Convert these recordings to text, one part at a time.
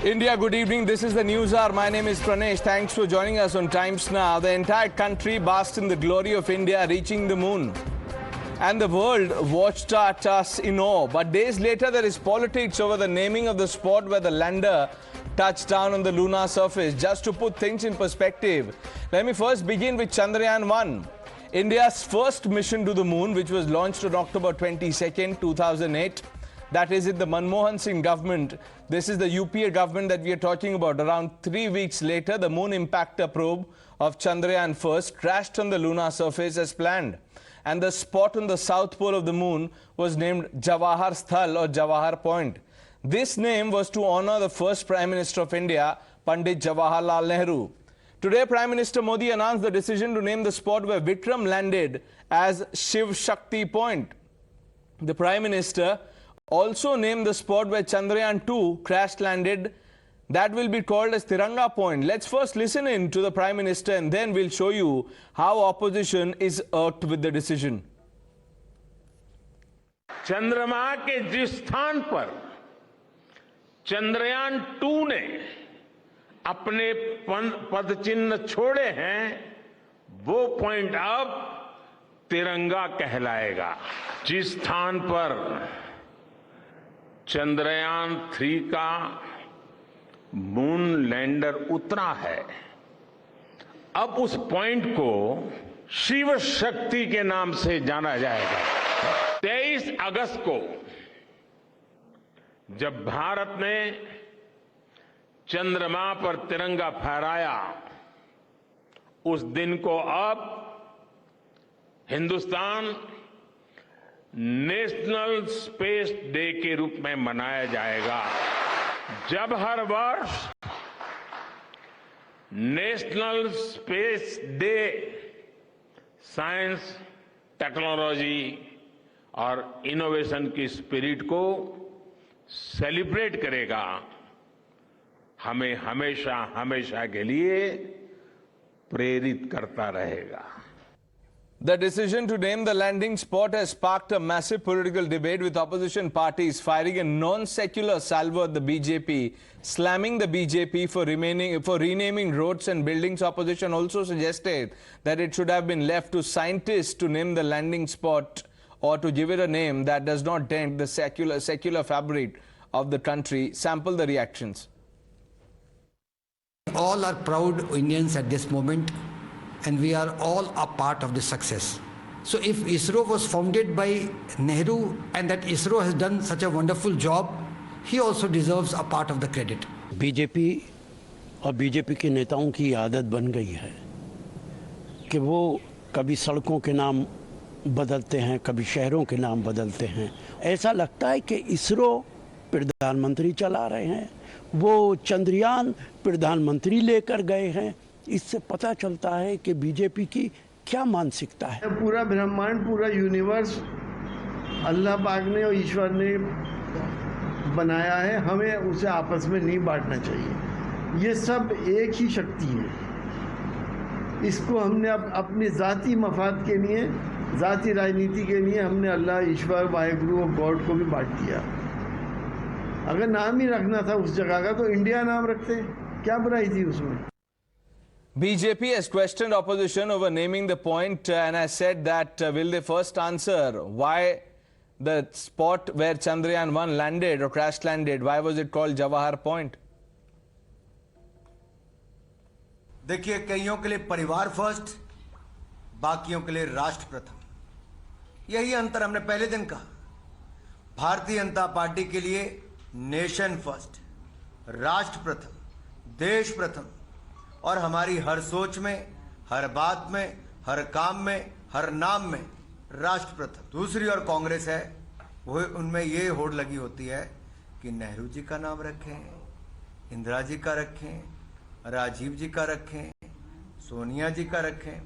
India, good evening. This is the Newshour. My name is Pranesh. Thanks for joining us on Times Now. The entire country basked in the glory of India reaching the moon. And the world watched at us in awe. But days later, there is politics over the naming of the spot where the lander touched down on the lunar surface. Just to put things in perspective, let me first begin with Chandrayaan 1. India's first mission to the moon, which was launched on October 22nd, 2008. That is it, the Manmohan Singh government. This is the UPA government that we are talking about. Around 3 weeks later, the moon impactor probe of Chandrayaan first crashed on the lunar surface as planned. And the spot on the south pole of the moon was named Jawahar Sthal or Jawahar Point. This name was to honor the first Prime Minister of India, Pandit Jawaharlal Nehru. Today, Prime Minister Modi announced the decision to name the spot where Vikram landed as Shiv Shakti Point. The Prime Minister also named the spot where Chandrayaan 2 crash-landed. That will be called as Tiranga Point. Let's first listen in to the Prime Minister and then we'll show you how opposition is irked with the decision. चंद्रमा के जिस स्थान पर चंद्रयान 2 ने अपने पद चिन्ह छोड़े हैं, वो पॉइंट अब तिरंगा कहलाएगा। जिस स्थान पर चंद्रयान 3 का मून लैंडर उतरा है, अब उस पॉइंट को शिव शक्ति के नाम से जाना जाएगा। 23 अगस्त को जब भारत ने चंद्रमा पर तिरंगा फहराया, उस दिन को अब हिंदुस्तान नेशनल स्पेस डे के रूप में मनाया जाएगा। जब हर वर्ष national space day science, technology और इनोवेशन की स्पिरिट को सेलिब्रेट करेगा, हमें हमेशा हमेशा के लिए प्रेरित करता रहेगा। The decision to name the landing spot has sparked a massive political debate, with opposition parties firing a non-secular salvo at the BJP, slamming the BJP for renaming roads and buildings. Opposition also suggested that it should have been left to scientists to name the landing spot or to give it a name that does not dent the secular fabric of the country. Sample the reactions. All are proud Indians at this moment, and we are all a part of the success. So if ISRO was founded by Nehru and that ISRO has done such a wonderful job, he also deserves a part of the credit. BJP और BJP के नेताओं की आदत बन गई है कि वो कभी सड़कों के नाम बदलते हैं, कभी शहरों के नाम बदलते हैं। ऐसा लगता है कि इसरो प्रधानमंत्री चला रहे हैं, वो चंद्रयान प्रधानमंत्री लेकर गए हैं। इससे पता चलता है कि बीजेपी की क्या मानसिकता है। पूरा ब्रह्मांड, पूरा यूनिवर्स अल्लाह पाक ने और ईश्वर ने बनाया है, हमें उसे आपस में नहीं बांटना चाहिए। ये सब एक ही शक्ति है। इसको हमने अपनी जाती मफाद के लिए, जाती राजनीति के लिए हमने अल्लाह, ईश्वर, वाहिगुरु और गॉड को भी बांट दिया। अगर नाम ही रखना था उस जगह का तो इंडिया नाम रखते, क्या बुराई थी उसमें। BJP has questioned opposition over naming the point and has said that will they first answer why the spot where Chandrayaan 1 landed or crash landed, why was it called Jawahar Point? देखिए, कईयों के लिए परिवार first, बाकियों के लिए राष्ट्र प्रथम। यही अंतर हमने पहले दिन कहा। भारतीय जनता पार्टी के लिए नेशन फर्स्ट, राष्ट्र प्रथम, देश प्रथम, और हमारी हर सोच में, हर बात में, हर काम में, हर नाम में राष्ट्र प्रथम। दूसरी ओर कांग्रेस है, वो उनमें ये होड़ लगी होती है कि नेहरू जी का नाम रखें, इंदिरा जी का रखें, राजीव जी का रखें, सोनिया जी का रखें।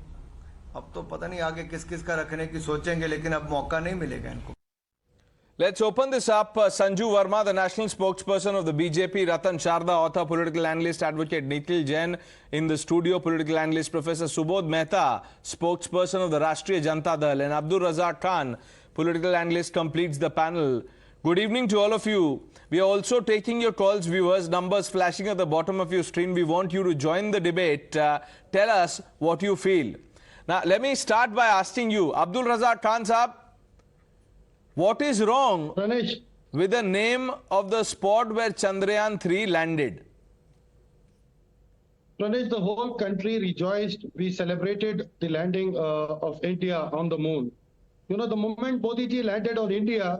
अब तो पता नहीं आगे किस किस का रखने की सोचेंगे, लेकिन अब मौका नहीं मिलेगा इनको। Let's open this up. Sanju Verma, the national spokesperson of the BJP, Ratan Sharda, author, political analyst, advocate Nikhil Jain in the studio, political analyst Professor Subodh Mehta, spokesperson of the Rashtriya Janata Dal, and Abdul Razack Khan, political analyst, completes the panel. Good evening to all of you. We are also taking your calls, viewers. Numbers flashing at the bottom of your screen. We want you to join the debate. Tell us what you feel. Now, let me start by asking you, Abdul Razack Khan Saab, what is wrong Pranesh, with the name of the spot where Chandrayaan 3 landed? Pranesh, the whole country rejoiced. We celebrated the landing of India on the moon. You know, the moment Modi ji landed on India,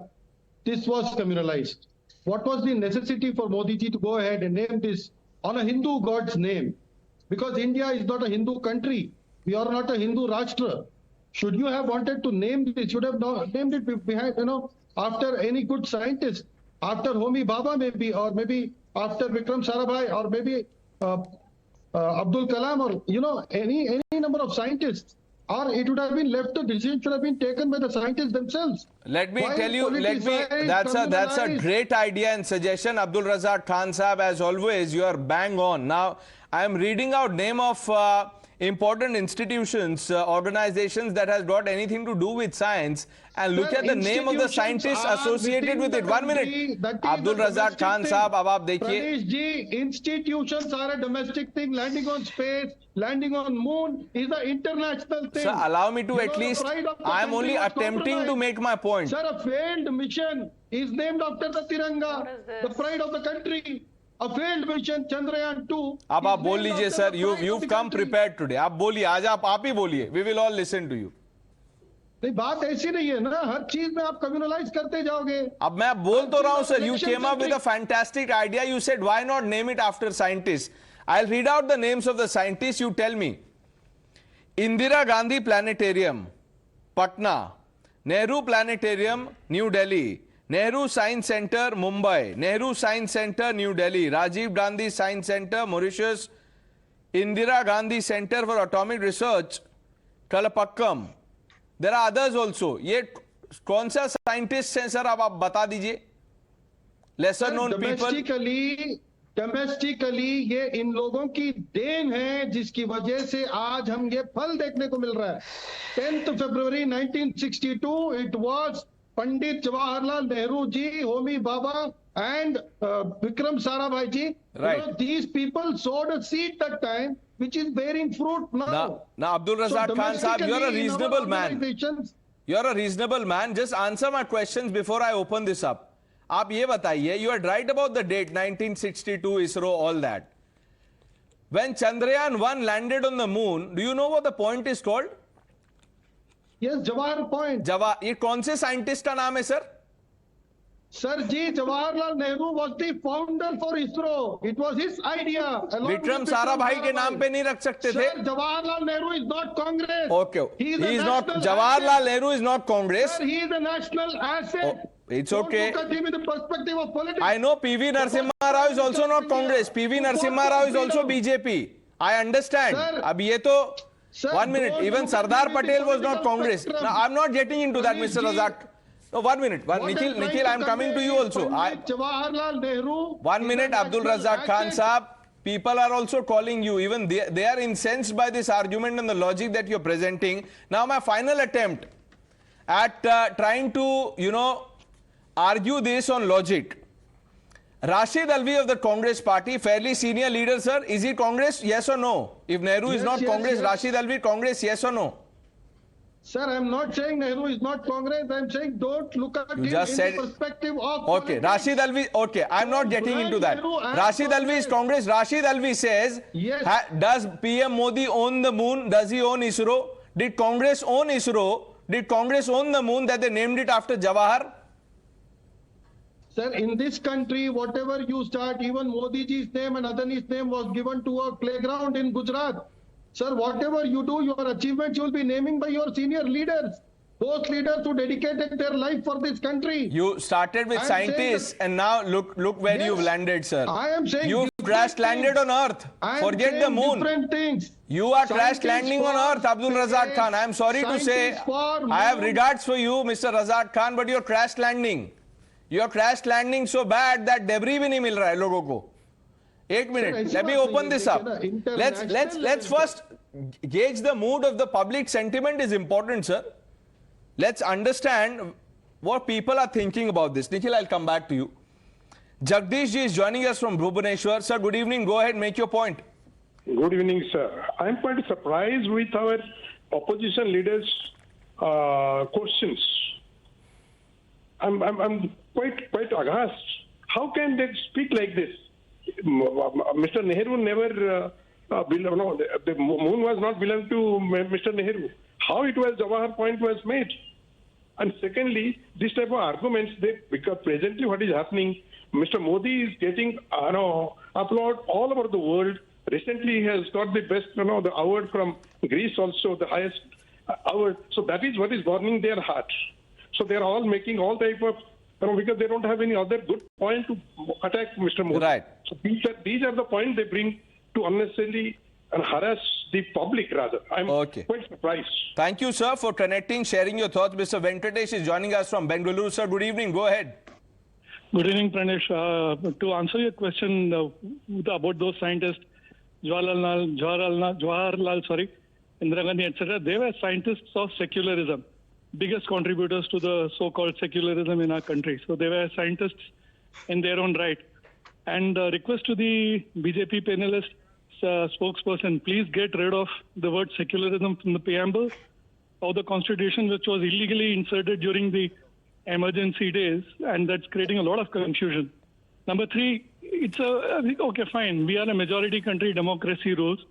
this was communalized. What was the necessity for Modi ji to go ahead and name this on a Hindu god's name? Because India is not a Hindu country. We are not a Hindu Rashtra. Should you have wanted to name this, should have named it behind, after any good scientist, after Homi Bhabha maybe, or maybe after Vikram Sarabhai, or maybe Abdul Kalam, or any number of scientists. Or it would have been left, the decision should have been taken by the scientists themselves. That's a great idea and suggestion, Abdul Razack Khan Saab. As always, you are bang on. Now, I am reading out name of important institutions, organizations that has got anything to do with science, and look at the name of the scientists associated with it. 1 minute. Abdul Razack Khan Saab, ab aap dekhiye. Pranesh ji, institutions are a domestic thing. Landing on space, landing on moon is an international thing. Sir, allow me to at least, I am only attempting to make my point. Sir, a failed mission is named after the Tiranga, the pride of the country. A failed mission, Chandrayaan 2. अब आप बोल लीजिए sir, you've come prepared today. आप बोलिए, आज आप ही बोलिए. We will all listen to you. नहीं, बात ऐसी नहीं है ना, हर चीज में आप कम्युनलाइज करते जाओगे. अब मैं बोल तो रहा हूं sir, you came up with a fantastic idea. You said why not name it after scientists? I'll read out the names of the scientists. You tell me. Indira Gandhi Planetarium, Patna. Nehru Planetarium, New Delhi. Nehru Science Center, Mumbai. Nehru Science Center, New Delhi. Rajiv Gandhi Science Center, Mauritius. Indira Gandhi Center for Atomic Research, Kalapakkam. There are others also. ये कौन सा scientist हैं sir, आप बता दीजिए. Lesser known people. Domestically ये इन लोगों की देन है, जिसकी वजह से आज हम ये फल देखने को मिल रहा है. 10th February 1962, it was Pandit Jawaharlal Nehru ji, Homi Bhabha, and Vikram Sarabhai ji. Right. These people sowed a seed that time, which is bearing fruit now. Now Abdul Razack Khan Saab, you're a reasonable man. You're a reasonable man. Just answer my questions before I open this up. आप ये बताइए, you are right about the date, 1962, ISRO, all that. When Chandrayaan 1 landed on the moon, do you know what the point is called? Yes, Jawahar Point. ये कौन से scientist का नाम है sir? Sir ji, Jawaharlal Nehru was the founder for ISRO. It was his idea. Vikram Sarabhai के नाम पे नहीं रख सकते थे? Sir, Jawaharlal Nehru is not Congress. Okay. He is not. Jawaharlal Nehru is not Congress. Sir, he is a national asset. Oh, it's okay. Don't look at him in the perspective of politics. I know PV Narasimha Rao is also not Congress. PV Narasimha Rao is also BJP. I understand. अब ये तो, 1 minute, even Sardar Patel was not Congress. Now, I'm not getting into that, Mr. Razack. No, 1 minute. Nikhil, I'm coming to you also. Jawaharlal Nehru. 1 minute, Abdul Razack Khan Saab. People are also calling you. Even they are incensed by this argument and the logic that you're presenting. Now, my final attempt at trying to, argue this on logic. Rashid Alvi of the Congress party, fairly senior leader, sir. Is he Congress? Yes or no? If Nehru is not Congress, yes. Rashid Alvi Congress, yes or no? Sir, I'm not saying Nehru is not Congress. I'm saying don't look at him in the perspective of okay, politics. Rashid Alvi, okay, I'm not getting into that. Rashid Alvi is Congress. Rashid Alvi says, yes. Does PM Modi own the moon? Does he own ISRO? Did Congress own ISRO? Did Congress own the moon that they named it after Jawahar? Sir, in this country, whatever you start, even Modi ji's name and Adani's name was given to a playground in Gujarat. Sir, whatever you do, your achievements you will be naming by your senior leaders. Those leaders who dedicated their life for this country. You started with scientists and now look where you've landed, sir. I am saying you've crash landed on Earth. Forget the moon. Different things. You are crash landing on Earth, Abdul Razack Khan. I am sorry to say, I have regards for you, Mr. Razack Khan, but you're crash landing. You're crash landing so bad that debris भी नहीं मिल रहा है लोगों को. 1 minute. Let me open this up. Let's first gauge the mood of the public. Sentiment is important, sir. Let's understand what people are thinking about this. Nikhil, I'll come back to you. Jagdish ji is joining us from Bhubaneswar. Sir, good evening. Go ahead, make your point. Good evening, sir. I'm quite surprised with our opposition leaders' questions. I'm quite aghast. How can they speak like this? Mr. Nehru never the moon was not belong to Mr. Nehru. How it was Jawahar Point was made? And secondly, this type of arguments, because presently what is happening, Mr. Modi is getting applaud all over the world. Recently, he has got the best, the award from Greece also, the highest award. So that is what is warming their heart. So they are all making all type of, because they don't have any other good point to attack Mr. Modi. Right. So these are the points they bring to unnecessarily and harass the public rather. I'm quite surprised. Thank you, sir, for connecting, sharing your thoughts. Mr. Venkatesh is joining us from Bengaluru. Sir, good evening. Go ahead. Good evening, Pranesh. To answer your question about those scientists, Jawaharlal, Indira Gandhi, etc., they were scientists of secularism, biggest contributors to the so-called secularism in our country. So they were scientists in their own right. And request to the BJP panelist spokesperson, please get rid of the word secularism from the preamble of the constitution, which was illegally inserted during the emergency days, and that's creating a lot of confusion. Number three, okay, fine. We are a majority country, democracy rules.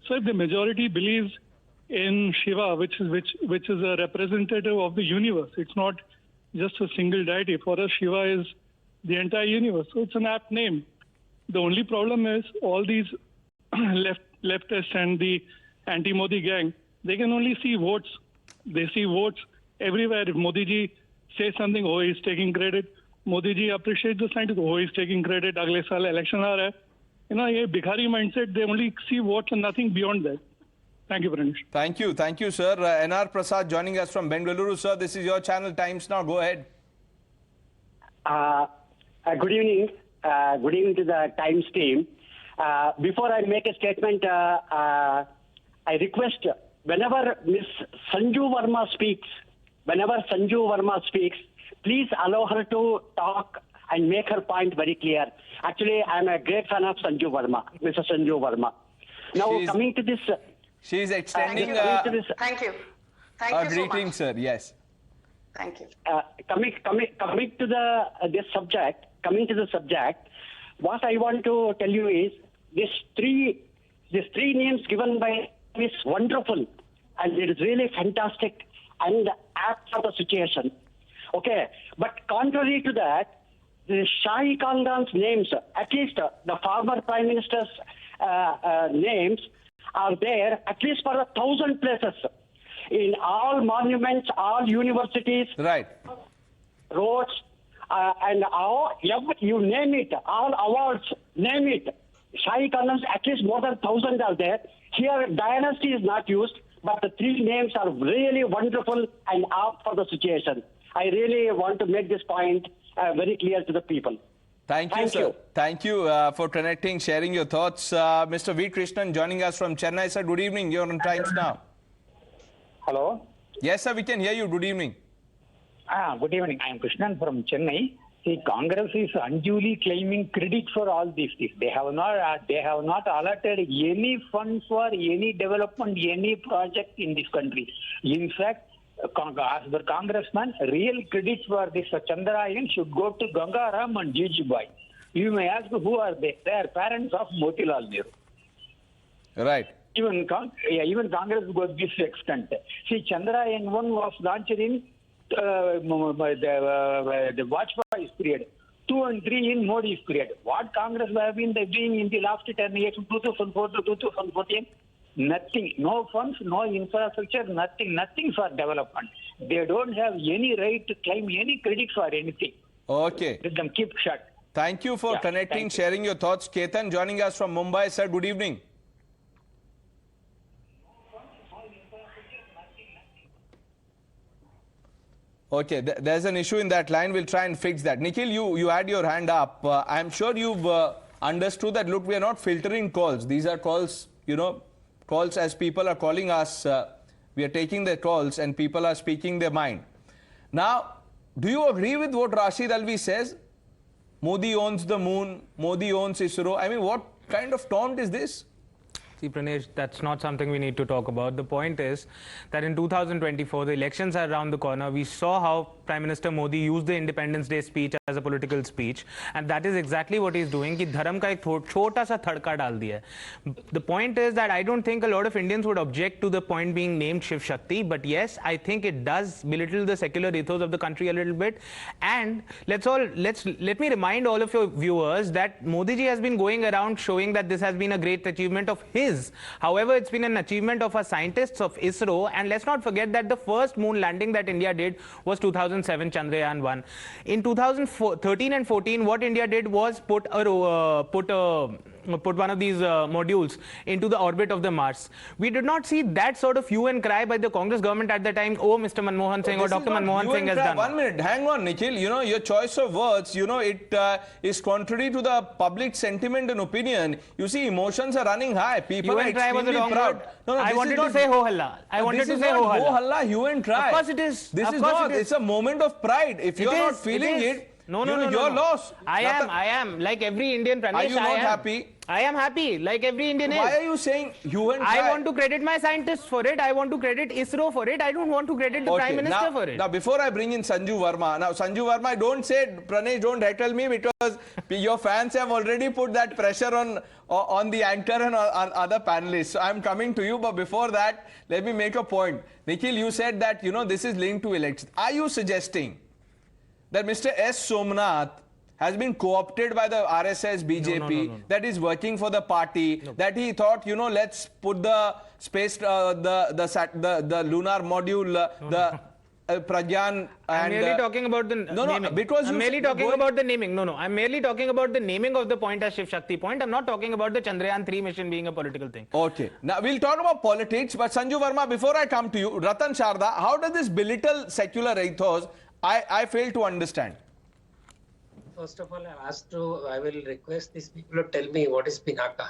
So if the majority believes in Shiva, which is a representative of the universe, it's not just a single deity. For us, Shiva is the entire universe. So it's an apt name. The only problem is all these leftists and the anti-Modi gang, they can only see votes. They see votes everywhere. If Modi ji says something, oh, he's taking credit. Modi ji appreciates the scientists, oh, he's taking credit. Agle saal election aa raha hai. Ye Bhikhari mindset, they only see votes and nothing beyond that. Thank you, Pranesh. Thank you. Thank you, sir. N.R. Prasad joining us from Bengaluru. Sir, this is your channel, Times Now. Go ahead. Good evening. Good evening to the Times team. Before I make a statement, I request whenever Ms. Sanju Verma speaks, please allow her to talk and make her point very clear. Actually, I'm a great fan of Sanju Verma, Mr. Sanju Verma. Now, coming to this... She's extending... Thank you. Greeting, sir. Yes. Thank you. Coming to the subject, what I want to tell you is these three names given by is wonderful, and it is really fantastic and apt for the situation. Okay, but contrary to that, the Shahi Khandan's names, at least the former Prime Minister's names, are there at least for 1,000 places in all monuments, all universities, right, roads, and all, you name it, all awards, name it. Shahi Khandan's at least more than 1,000 are there. Here, dynasty is not used, but the three names are really wonderful and apt for the situation. I really want to make this point very clear to the people. Thank you, sir. Thank you for connecting, sharing your thoughts. Mr. V. Krishnan joining us from Chennai. Sir, good evening. You're on Times Now. Hello? Yes, sir, we can hear you. Good evening. Good evening. I am Krishnan from Chennai. See, Congress is unduly claiming credit for all these things. They have not allotted any funds for any development, any project in this country. In fact, as the congressman, real credit for this Chandrayaan should go to Gangaram and Jijubai. You may ask who are they? They are parents of Motilal Nehru. Right. Even Congress goes this extent. See, Chandrayaan 1 was launched in the Vajpayee's period, 2 and 3 in Modi's period. What Congress have been doing in the last 10 years, 2004 to 2014? Nothing. No funds, no infrastructure, nothing for development. They don't have any right to claim any credit for anything. Okay. Let them keep shut. Thank you for connecting, sharing your thoughts. Ketan joining us from Mumbai. Sir, good evening. Okay, there's an issue in that line. We'll try and fix that. Nikhil, you had your hand up. I'm sure you've understood that, look, we are not filtering calls. These are calls, calls as people are calling us. We are taking their calls and people are speaking their mind. Now, Do you agree with what Rashid Alvi says? Modi owns the moon, Modi owns ISRO. I mean, what kind of taunt is this? See, Pranesh, that's not something we need to talk about. The point is that in 2024, the elections are around the corner. We saw how Prime Minister Modi used the Independence Day speech as a political speech, and that is exactly what he's doing. कि धर्म का एक छोटा सा थड़का डाल दिया है. The point is that I don't think a lot of Indians would object to the point being named Shiv Shakti, but yes, I think it does belittle the secular ethos of the country a little bit. And let me remind all of your viewers that Modi ji has been going around showing that this has been a great achievement of his. However, it's been an achievement of our scientists of ISRO, and let's not forget that the first moon landing that India did was 2007 Chandrayaan 1. In 2013 and 14, what India did was put one of these modules into the orbit of the Mars. We did not see that sort of hue and cry by the Congress government at the time. Oh, Mr. Manmohan Singh or Dr. Manmohan Singh has done. 1 minute, hang on, Nikhil. You know, your choice of words, you know, it is contrary to the public sentiment and opinion. You see, emotions are running high. People are extremely proud. No, I wanted to say ho halla. I wanted to say ho halla. Ho halla, hue and cry. Of course it is. This is not. It's a moment of pride. If you're not feeling it, you're lost. I am. Like every Indian, Pranesh, are you not happy? I am happy, like every Indian is. Why are you saying hue and cry? I want to credit my scientists for it. I want to credit ISRO for it. I don't want to credit the Prime Minister for it. Now, before I bring in Sanju Verma, Sanju Verma, don't say, Pranesh, don't heckle me, because your fans have already put that pressure on the anchor and on other panelists. So I'm coming to you, but before that, let me make a point. Nikhil, you said that, you know, this is linked to elections. Are you suggesting that Mr. S. Somnath has been co-opted by the RSS BJP, no. that is working for the party, that he thought, you know, let's put the space, the lunar module, Pragyan, I'm merely talking about the naming. Because I'm merely talking about the naming. I'm merely talking about the naming of the point as Shiv Shakti Point. I'm not talking about the Chandrayaan 3 mission being a political thing. Okay. Now, we'll talk about politics, but Sanju Verma, before I come to you, Ratan Sharda, how does this belittle secular ethos? I fail to understand. First of all, I will request these people to tell me what is Pinaka.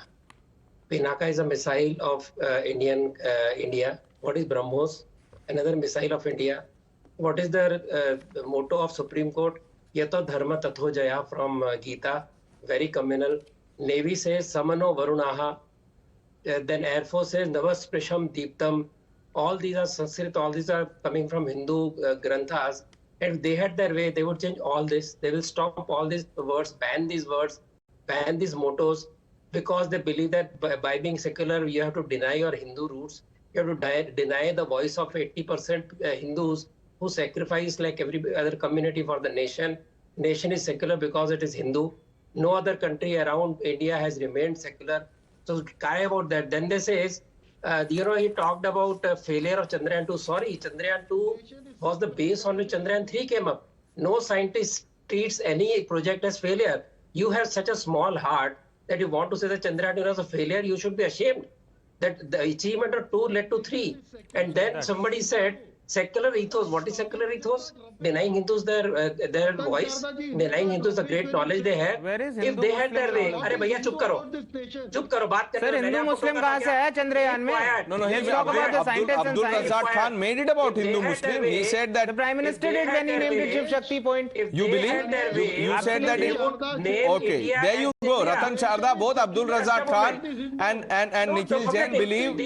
Pinaka is a missile of India. What is BrahMos? Another missile of India. What is the motto of Supreme Court? Yato dharma tatho jaya from Gita. Very communal. Navy says Samano Varunaha. Then Air Force says Navasprisham Deeptam. All these are Sanskrit. All these are coming from Hindu granthas. And if they had their way, they would change all this. They will stop all these words, ban these mottos, because they believe that by being secular, you have to deny your Hindu roots. You have to deny the voice of 80% Hindus who sacrifice like every other community for the nation. Nation is secular because it is Hindu. No other country around India has remained secular. So cry about that. Then they say, you know, he talked about failure of Chandrayaan 2. Sorry, Chandrayaan 2 was the base on which Chandrayaan 3 came up. No scientist treats any project as failure. You have such a small heart that you want to say that Chandrayaan 2 was a failure. You should be ashamed that the achievement of 2 led to 3. And then somebody said, secular ethos. What is secular ethos? Denying Hindus their voice, denying Hindus the great knowledge they have. If they had their way, अरे भैया चुप करो, बात करने Sir, Hindu Muslim कहाँ से है चंद्रयान में? No, Abdul Razack Khan made it about Hindu Muslim. He said that the Prime Minister did when he named it Shiv Shakti Point. You believe? You said that it, okay, there you go. Ratan Sharda, both Abdul Razack Khan and Nikhil Jain believe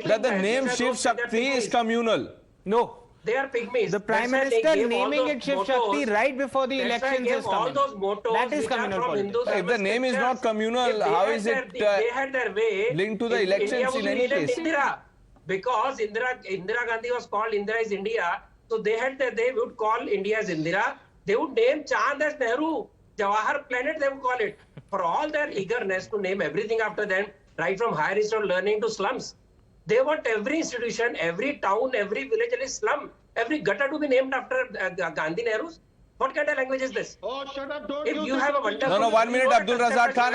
that the name Shiv Shakti is communal. No. They are pygmies. The Prime Minister naming it Shiv Shakti right before the elections is communal. That is communal politics. If the name is not communal, how is it linked to the elections in any case? Because Indira Gandhi was called Indira is India, so they would call India as Indira. They would name Chand as Nehru. Jawahar planet they would call it. For all their eagerness to name everything after them, right from higher institute learning to slums. They want every institution, every town, every village, every slum, every gutter to be named after Gandhi Nehru's. What kind of language is this? Oh, shut up, don't if you have a wonderful... No, 1 minute, Abdul Razack Khan,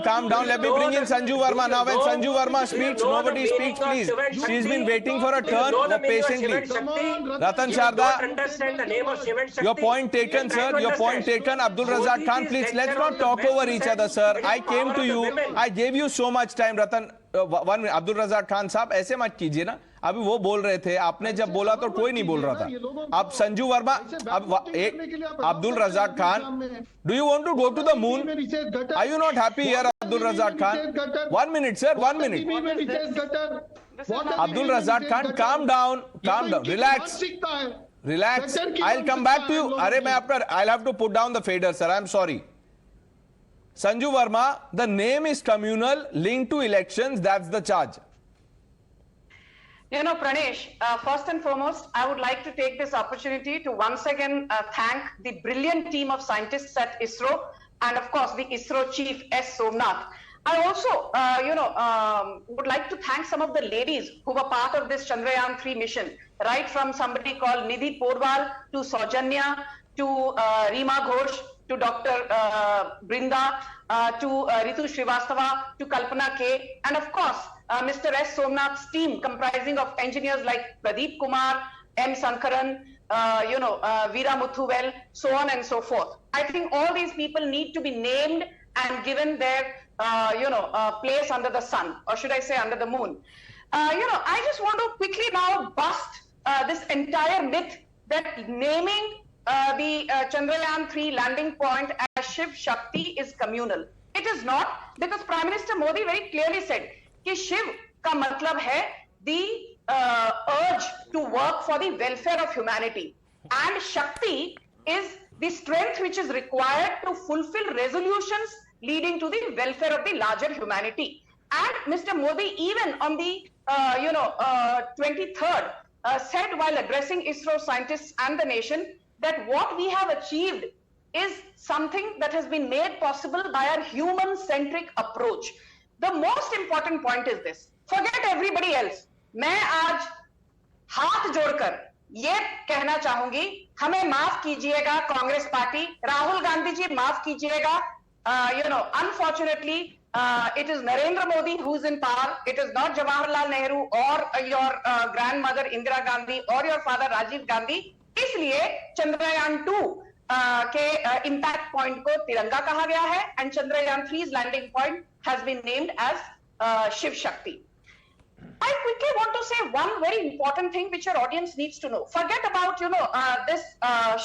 calm down. Let me bring in Sanju Verma. Now when Sanju Verma speaks, nobody speaks, please. She's been waiting for a turn patiently. Ratan Sharda, understand the name of Shiva Shakti. your point taken, sir. Your point taken. Abdul Razack Khan, please, let's not talk over each other, sir. I came to you. I gave you so much time, Ratan. One minute, Abdul Razzaq Khan साहब ऐसे मत कीजिए ना, अभी वो बोल रहे थे, आपने जब बोला तो कोई नहीं बोल रहा था। अब संजू वर्मा, अब एक Abdul Razzaq Khan, do you want to go to the moon? Are you not happy here Abdul Razzaq Khan? 1 minute sir, 1 minute. Abdul Razack Khan, calm down, relax. I'll come back to you. अरे मैं आपका, I'll have to put down the fader sir, I'm sorry. Sanju Verma, the name is communal, linked to elections, that's the charge. You know, Pranesh, first and foremost, I would like to take this opportunity to once again thank the brilliant team of scientists at ISRO and, of course, the ISRO chief S. Somnath. I also, would like to thank some of the ladies who were part of this Chandrayaan 3 mission, right from somebody called Nidhi Porwal to Saujanya to Reema Ghosh to Dr. Brinda to Ritu Srivastava to Kalpana K. And, of course, Mr. S. Somnath's team comprising of engineers like Pradeep Kumar, M. Sankaran, Veera Muthuvel, so on and so forth. I think all these people need to be named and given their, place under the sun, or should I say under the moon. I just want to quickly now bust this entire myth that naming the Chandrayaan 3 landing point as Shiv Shakti is communal. It is not, because Prime Minister Modi very clearly said कि शिव का मतलब है the urge to work for the welfare of humanity, and Shakti is the strength which is required to fulfill resolutions leading to the welfare of the larger humanity. And Mr. Modi even on the 23rd said while addressing ISRO scientists and the nation that what we have achieved is something that has been made possible by our human-centric approach. The most important point is this. Forget everybody else. मैं आज हाथ जोड़कर ये कहना चाहूंगी, हमें माफ कीजिएगा कांग्रेस पार्टी, राहुल गांधी जी माफ कीजिएगा. Unfortunately, it is Narendra Modi who is in power. It is not Jawaharlal Nehru or your grandmother Indira Gandhi or your father Rajiv Gandhi. इसलिए चंद्रयान 2 के impact point को तिरंगा कहा गया है, and Chandrayaan 3's landing point has been named as Shiv Shakti. I quickly want to say one very important thing which your audience needs to know. Forget about, this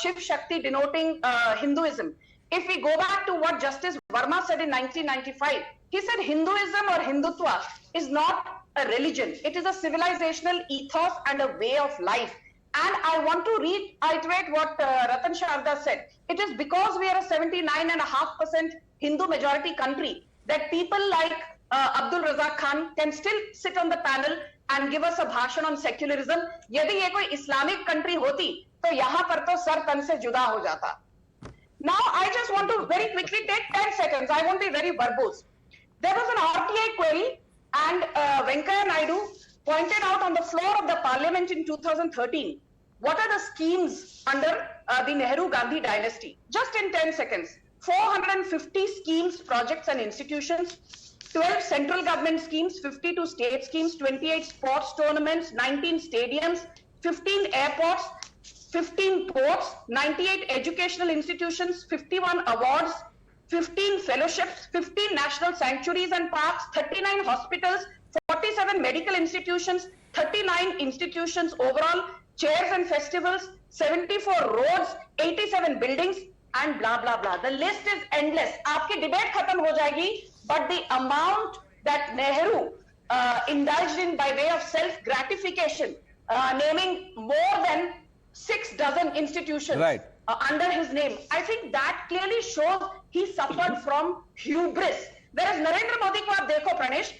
Shiv Shakti denoting Hinduism. If we go back to what Justice Verma said in 1995, he said Hinduism or Hindutva is not a religion. It is a civilizational ethos and a way of life. And I want to reiterate what Ratan Sharda said. It is because we are a 79.5% Hindu majority country that people like Abdul Razack Khan can still sit on the panel and give us a bhashan on secularism. यदि ये कोई Islamic country होती, तो यहाँ पर तो sir तन से जुदा हो जाता. Now I just want to very quickly take 10 seconds. I won't be very verbose. There was an RTI query, and Venkaiah Naidu pointed out on the floor of the parliament in 2013 what are the schemes under the Nehru-Gandhi dynasty. Just in 10 seconds. 450 schemes, projects and institutions, 12 central government schemes, 52 state schemes, 28 sports tournaments, 19 stadiums, 15 airports, 15 ports, 98 educational institutions, 51 awards, 15 fellowships, 15 national sanctuaries and parks, 39 hospitals, 47 medical institutions, 39 institutions overall, chairs and festivals, 74 roads, 87 buildings, and blah blah blah. The list is endless. आपकी debate खत्म हो जाएगी, but the amount that Nehru indulged in by way of self-gratification, naming more than 6 dozen institutions under his name, I think that clearly shows he suffered from hubris. Whereas Narendra Modi को आप देखो Pranesh,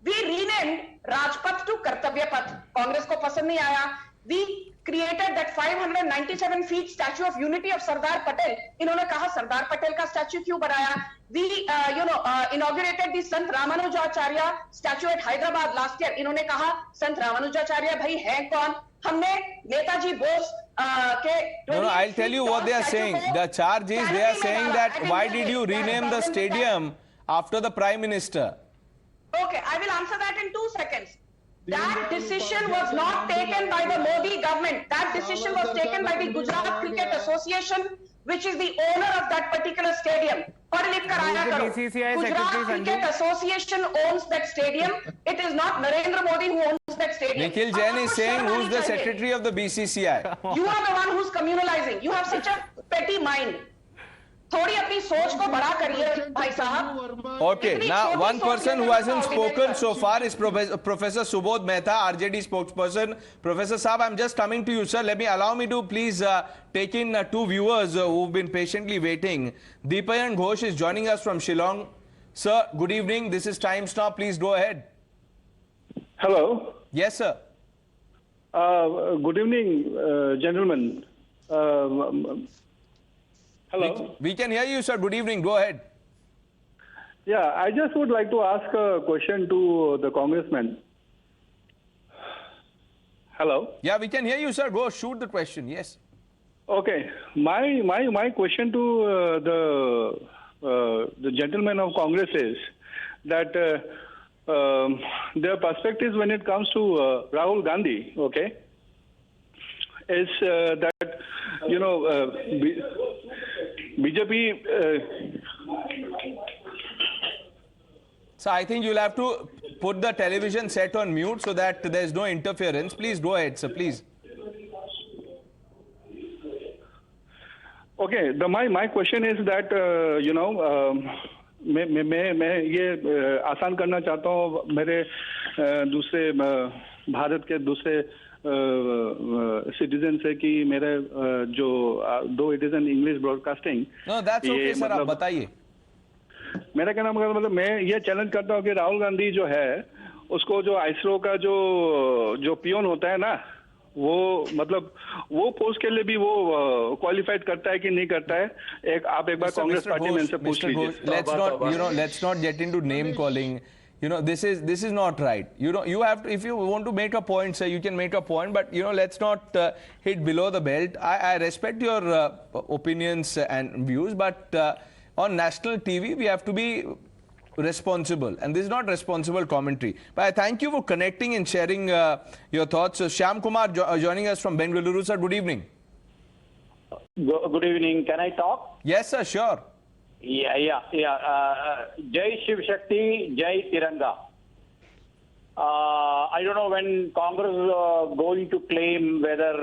we renamed Rajpath to Kartavya Path. Congress को पसंद नहीं आया. We created that 597 feet statue of unity of Sardar Patel. इन्होंने कहा सरदार पटेल का statue क्यों बनाया? We inaugurated the Sant Ramanujacharya statue at Hyderabad last year. इन्होंने कहा Sant Ramanujacharya भाई हैं कौन? हमने नेताजी बोस के No, I'll tell you what they are saying. The charge is they are saying that why did you rename the stadium after the Prime Minister? Okay, I will answer that in 2 seconds. That decision was not taken by the Modi government. That decision was taken by the Gujarat Cricket Association which is the owner of that particular stadium. पढ़ लिख कर आया करो. Gujarat Cricket Association owns that stadium. It is not Narendra Modi who owns that stadium. Nikhil Jain is saying who's the secretary of the BCCI. You are the one who's communalizing. You have such a petty mind. थोड़ी अपनी सोच को बड़ा करिए भाई साहब. Okay, now one person who hasn't spoken so far is Professor Subodh Mehta, RJD spokesperson. Professor Saab, I'm just coming to you, sir. Allow me to please take in two viewers who've been patiently waiting. Deepayan Ghosh is joining us from Shillong. Sir, good evening. This is Times Now. Please go ahead. Hello. Yes, sir. Good evening, gentlemen. Hello. We can hear you, sir. Good evening. Go ahead. Yeah, I just would like to ask a question to the congressman. Hello. Yeah, we can hear you, sir. Go shoot the question. Yes. Okay. My question to the gentleman of Congress is that their perspectives when it comes to Rahul Gandhi, okay, is that, you know, BJP... So I think you'll have to put the television set on mute so that there's no interference. Please go ahead, sir, please. Okay, my question is that, you know, मैं ये आसान करना चाहता हूँ मेरे दूसरे भारत के दूसरे सिटीजन से कि मेरे जो दो it is an English broadcasting. No, that's okay, sir. आप बताइए. मेरा कहना मतलब मैं ये चैलेंज करता हूँ कि राहुल गांधी जो है उसको जो आइसरो का जो पियोन होता है ना वो मतलब वो पोस्ट के लिए भी वो क्वालिफाइड करता है कि नहीं करता है. आप एक बार कांग्रेस पार्टी में इनसे पूछ लीजिए. Let's not get into name calling. You know, this is not right. You know, you have to, if you want to make a point, sir, you can make a point, but you know, let's not hit below the belt. I respect your opinions and views, but on national TV we have to be responsible, and this is not responsible commentary. But I thank you for connecting and sharing your thoughts. So Shyam Kumar joining us from Bengaluru, sir. Good evening. Good evening. Can I talk? Yes, sir. Sure. Yeah. Jai Shiv Shakti, Jai Tiranga. I don't know when Congress going to claim whether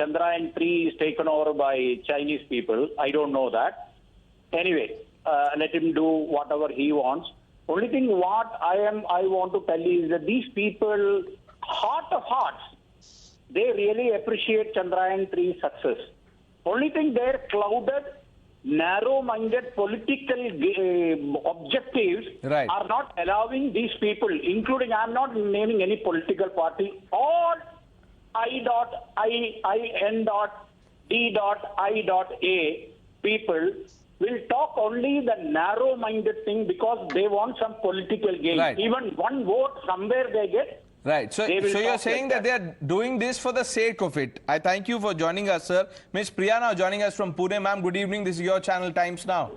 Chandrayaan 3 is taken over by Chinese people. I don't know that. Anyway, let him do whatever he wants. Only thing what I want to tell you is that these people, heart of hearts, they really appreciate Chandrayaan 3's success. Only thing they're clouded, narrow-minded political objectives are not allowing these people, including, I'm not naming any political party, all I.N.D.I.A people will talk only the narrow-minded thing because they want some political gain. Right. Even one vote somewhere they get. Right. So you're saying that they are doing this for the sake of it. I thank you for joining us, sir. Ms. Priya now joining us from Pune. Ma'am, good evening. This is your channel, Times Now.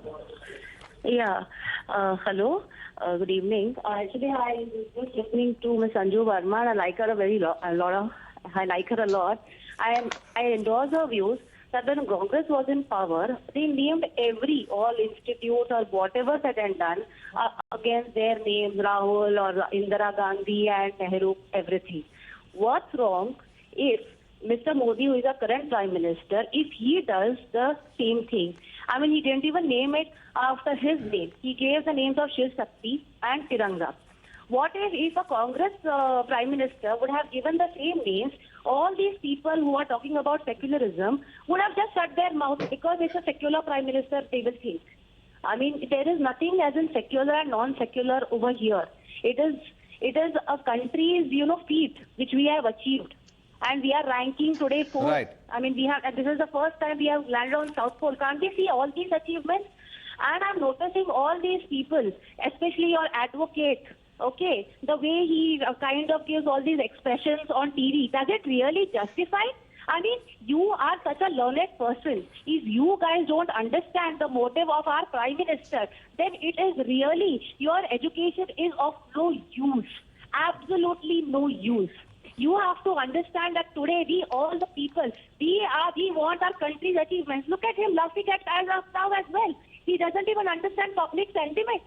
Yeah. Hello. Good evening. Actually, I was listening to Ms. Anju Verma, and I like her I like her a lot. I endorse her views that when Congress was in power, they named all institutes or whatever said and done against their names, Rahul or Indira Gandhi and Nehru, everything. What's wrong if Mr. Modi, who is our current Prime Minister, if he does the same thing? I mean, he didn't even name it after his name. He gave the names of Shiv Shakti and Tiranga. What if a Congress Prime Minister would have given the same names? All these people who are talking about secularism would have just shut their mouth because it's a secular Prime Minister, they will think. I mean, there is nothing as in secular and non-secular over here. It is a country's, feat which we have achieved. And we are ranking today fourth. Right. I mean, this is the first time we have landed on South Pole. Can't we see all these achievements? And I'm noticing all these people, especially your advocate, okay, the way he kind of gives all these expressions on TV, does it really justify? I mean, you are such a learned person. If you guys don't understand the motive of our Prime Minister, then it is really, your education is of no use. Absolutely no use. You have to understand that today we, all the people, we want our country's achievements. Look at him laughing at as of now as well. He doesn't even understand public sentiment.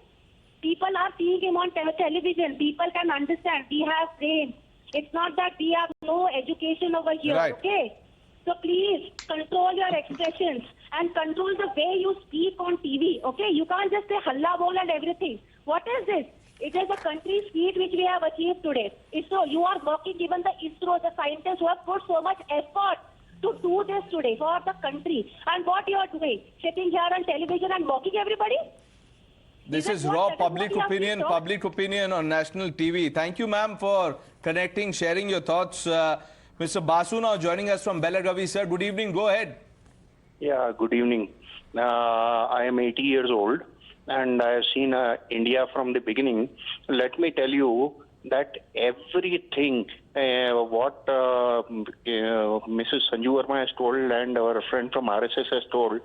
People are seeing him on television. People can understand. We have brains. It's not that we have no education over here, okay? So please control your expressions and control the way you speak on TV, okay? You can't just say halla bol and everything. What is this? It is a country's feat which we have achieved today. ISRO, you are working, even the ISRO, the scientists who have put so much effort to do this today for the country. And what you are doing? Sitting here on television and mocking everybody? This is raw public opinion on national TV. Thank you, ma'am, for connecting, sharing your thoughts. Mr. Basu now joining us from Belagavi, sir. Good evening. Go ahead. Yeah, good evening. I am 80 years old and I have seen India from the beginning. Let me tell you that everything what Mrs. Sanju Verma has told and our friend from RSS has told,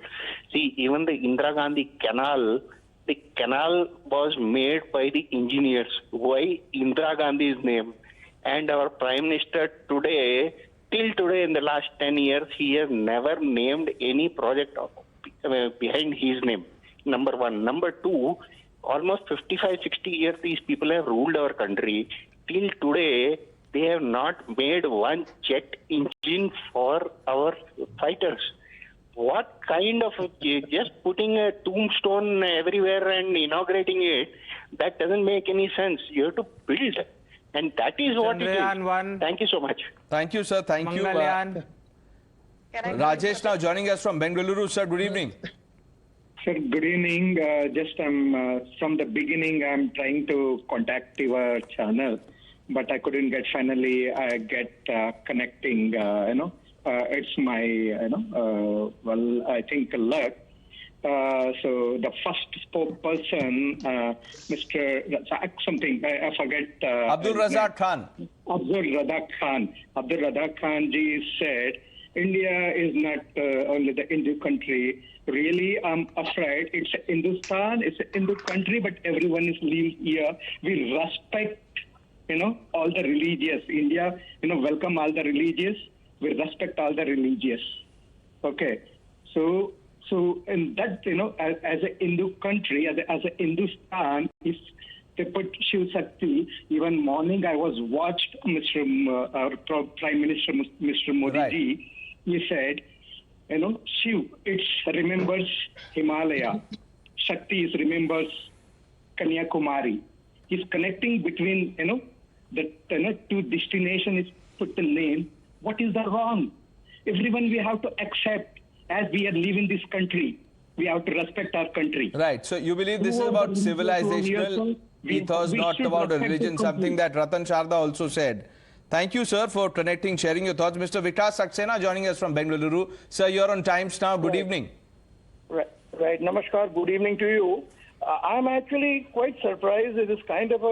see, even the Indira Gandhi canal, the canal was made by the engineers. Why Indira Gandhi's name? And our Prime Minister today, till today in the last 10 years, he has never named any project behind his name. Number one. Number two, almost 55, 60 years these people have ruled our country. Till today, they have not made one jet engine for our fighters. What kind of, just putting a tombstone everywhere and inaugurating it, that doesn't make any sense. You have to build. And that is what it is. Thank you so much. Thank you, sir. Thank you. Rajesh now joining us from Bengaluru, sir. Good evening. Sir, good evening. From the beginning, I'm trying to contact your channel, but I couldn't get. Finally, I get connecting. It's my, I think luck. So the first spokesperson, Mr. Razack something, I forget. Abdul Razack Khan. Abdul Razack Khan. Abdul Razack Khan ji said, India is not only the Hindu country. Really, I'm afraid it's Hindustan, it's a Hindu country, but everyone is living here. We respect, all the religious. India, welcome all the religious. We respect all the religious. Okay. So in that, as a Hindu country, as a Hindustan, if they put Shiv Shakti, even morning I was watched our Prime Minister, Mr. Modi ji, he said, Shiv, it remembers Himalaya. Shakti remembers Kanyakumari. He's connecting between, the two destinations, put the name. What is the wrong? Everyone we have to accept as we are living this country. We have to respect our country. Right. So you believe this is about civilizational ethos, not about a religion, something that Ratan Sharda also said. Thank you, sir, for connecting, sharing your thoughts. Mr. Vikas Saxena joining us from Bengaluru. Sir, you're on Times Now. Good evening. Right. Namaskar. Good evening to you. I'm actually quite surprised at this kind of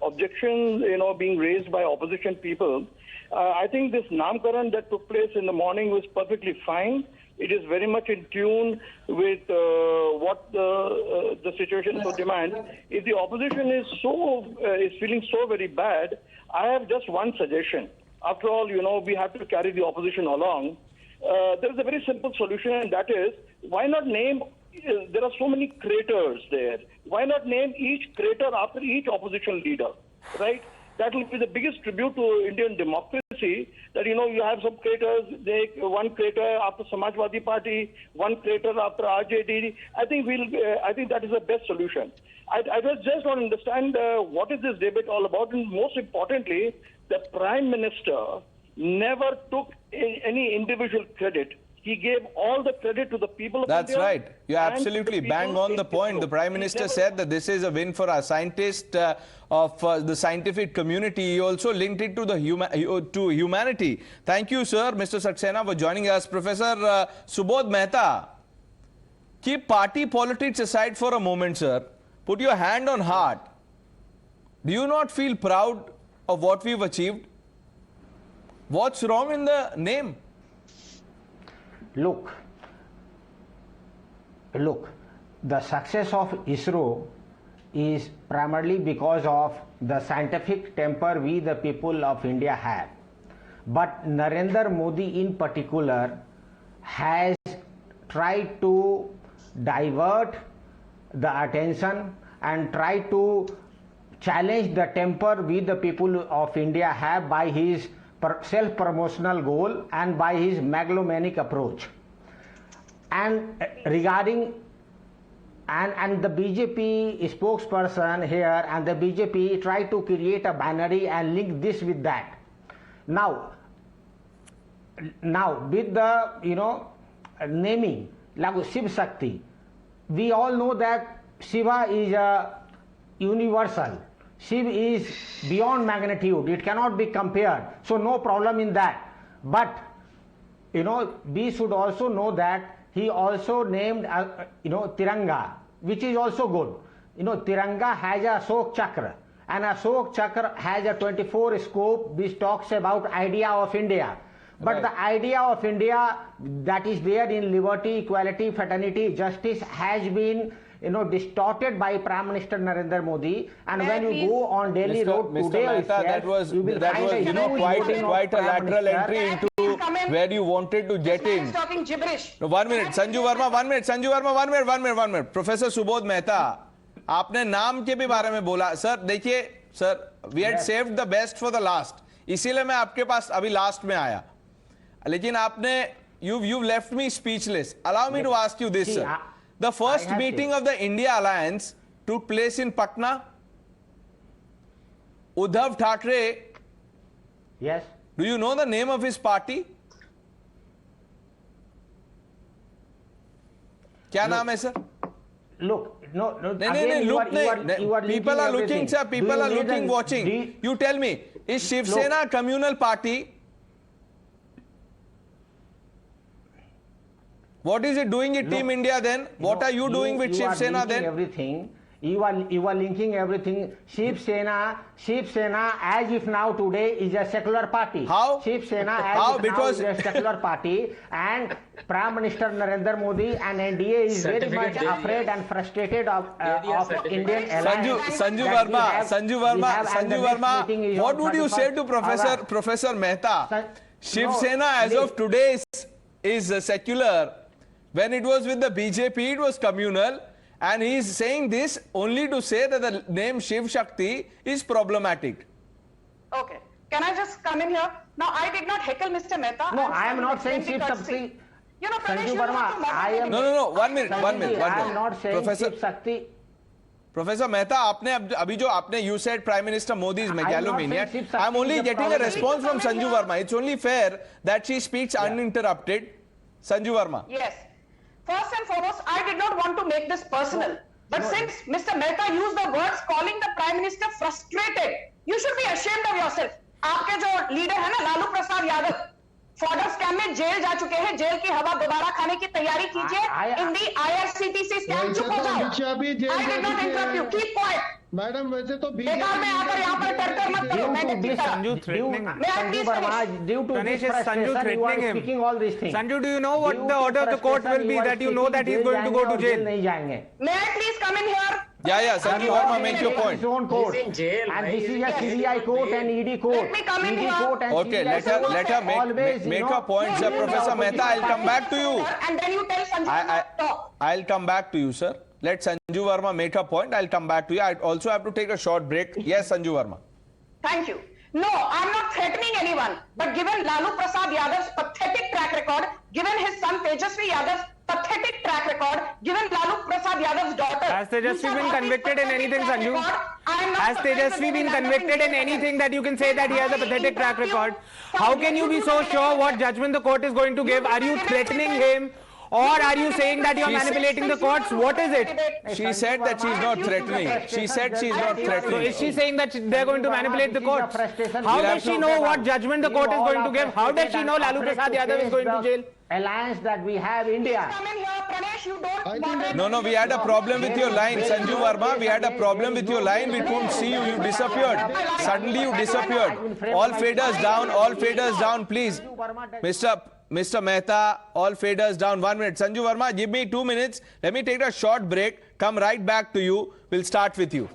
objection, being raised by opposition people. I think this Namkaran that took place in the morning was perfectly fine. It is very much in tune with what the situation so demands. If the opposition is feeling so very bad, I have just one suggestion. After all, we have to carry the opposition along. There is a very simple solution, and that is, why not name, there are so many craters there. Why not name each crater after each opposition leader, right? That will be the biggest tribute to Indian democracy, that, you have some craters, one crater after Samajwadi Party, one crater after RJD. I think that is the best solution. I just want to understand what is this debate all about, and most importantly, the Prime Minister never took any individual credit. He gave all the credit to the people of India. That's right. You're absolutely bang on the point. The Prime Minister said that this is a win for our scientists of the scientific community. He also linked it to to humanity. Thank you, sir, Mr. Saxena, for joining us. Professor Subodh Mehta, keep party politics aside for a moment, sir. Put your hand on heart. Do you not feel proud of what we've achieved? What's wrong in the name? Look, the success of ISRO is primarily because of the scientific temper we, the people of India, have. but Narendra Modi in particular has tried to divert the attention and try to challenge the temper we the people of India have by his self-promotional goal and by his megalomaniac approach. And regarding and the BJP spokesperson here and the BJP try to create a binary and link this with that. Now with the naming like Shiv Shakti, we all know that Shiva is a universal. Shiv is beyond magnitude. It cannot be compared. So no problem in that. But we should also know that he also named Tiranga, which is also good. Tiranga has a Ashok Chakra, and Ashok Chakra has a 24 scope which talks about idea of India. But the idea of India that is there in liberty, equality, fraternity, justice has been distorted by Prime Minister Narendra Modi. And when you go on Delhi road today, that was quite a lateral entry into where you wanted to get in. Talking gibberish. No, 1 minute, Sanju Verma, 1 minute, Sanju Verma, 1 minute. Professor Subodh Mehta, आपने नाम के भी बारे में बोला. Sir देखिए, sir, we had saved the best for the last. इसीलिए मैं आपके पास अभी लास्ट में आया. लेकिन आपने you've left me speechless. Allow me to ask you this, sir. The first meeting of the India Alliance took place in Patna. Uddhav Thackeray. Yes. Do you know the name of his party? क्या नाम है sir? Look, no. People are looking, sir. People are looking, watching. You tell me, is Shiv Sena a communal party? What is it doing in Team India then? What are you doing with Shiv Sena then? Everything. You are linking everything. Shiv Sena as if now today is a secular party. How? Shiv Sena as if now is a secular party, and Prime Minister Narendra Modi and NDA is very much afraid and frustrated of Indian alliance. Sanju Verma, what would you say to Professor Mehta? Shiv Sena as of today is secular. When it was with the BJP, it was communal. And he is saying this only to say that the name Shiv Shakti is problematic. Okay. Can I just come in here? Now, I did not heckle Mr. Mehta. No, I am not saying Shiv Shakti. Sanju Verma, I am... No. 1 minute. I am not saying Shiv Shakti. Professor Mehta, you said Prime Minister Modi is megalomaniac. I am only getting a response from Sanju Verma. It's only fair that she speaks uninterrupted. Sanju Verma. Yes. First and foremost, I did not want to make this personal. But since Mr. Mehta used the words calling the Prime Minister frustrated, you should be ashamed of yourself. आपके जो leader है ना, Lalu Prasad Yadav, fodder scam में jail जा चुके हैं. Jail की हवा दोबारा खाने की तैयारी कीजिए. इन दी IRCTC स्कैम चुप हो जाओ. I did not interrupt you. Keep quiet. Madam वैसे तो बेकार में आकर यहाँ पर टर्कर मत करो. Sanju threatening him. Pranesh is Sanju threatening him. Sanju, do you know what the order of the court will be, that you know that he is going to go to jail? May I please come in here? Yeah, Sanju Verma, make your point. He's in jail. And this is a CBI court and ED court. Let me come in here. Okay, let her make her point, sir. Professor Mehta, I'll come back to you. And then you tell Sanju to talk. I'll come back to you, sir. Let Sanju Verma make her point. I'll come back to you. I also have to take a short break. Yes, Sanju Verma. Thank you. No, I'm not threatening anyone. But given Lalu Prasad Yadav's pathetic track record, given his son Tejasvi Yadav's pathetic track record, given Lalu Prasad Yadav's daughter... Has Tejasvi been convicted in anything, Sanju? Has Tejasvi been convicted in anything that you can say that he has a pathetic track record? How can you be so sure what judgment the court is going to give? Are you threatening him? Or are you saying that you are manipulating the courts? What is it? She said that she is not threatening. She said she is not threatening. So is she saying that they are going to manipulate the courts? How does she know what judgment the court is going to give? How does she know Lalu Prasad Yadav is going to jail? Alliance that we have India. No, we had a problem with your line, Sanju Verma. We had a problem with your line. We couldn't see you. You disappeared. Suddenly you disappeared. All faders down, please. Mr. Mehta, all faders down. 1 minute. Sanju Verma, give me 2 minutes. Let me take a short break. Come right back to you. We'll start with you.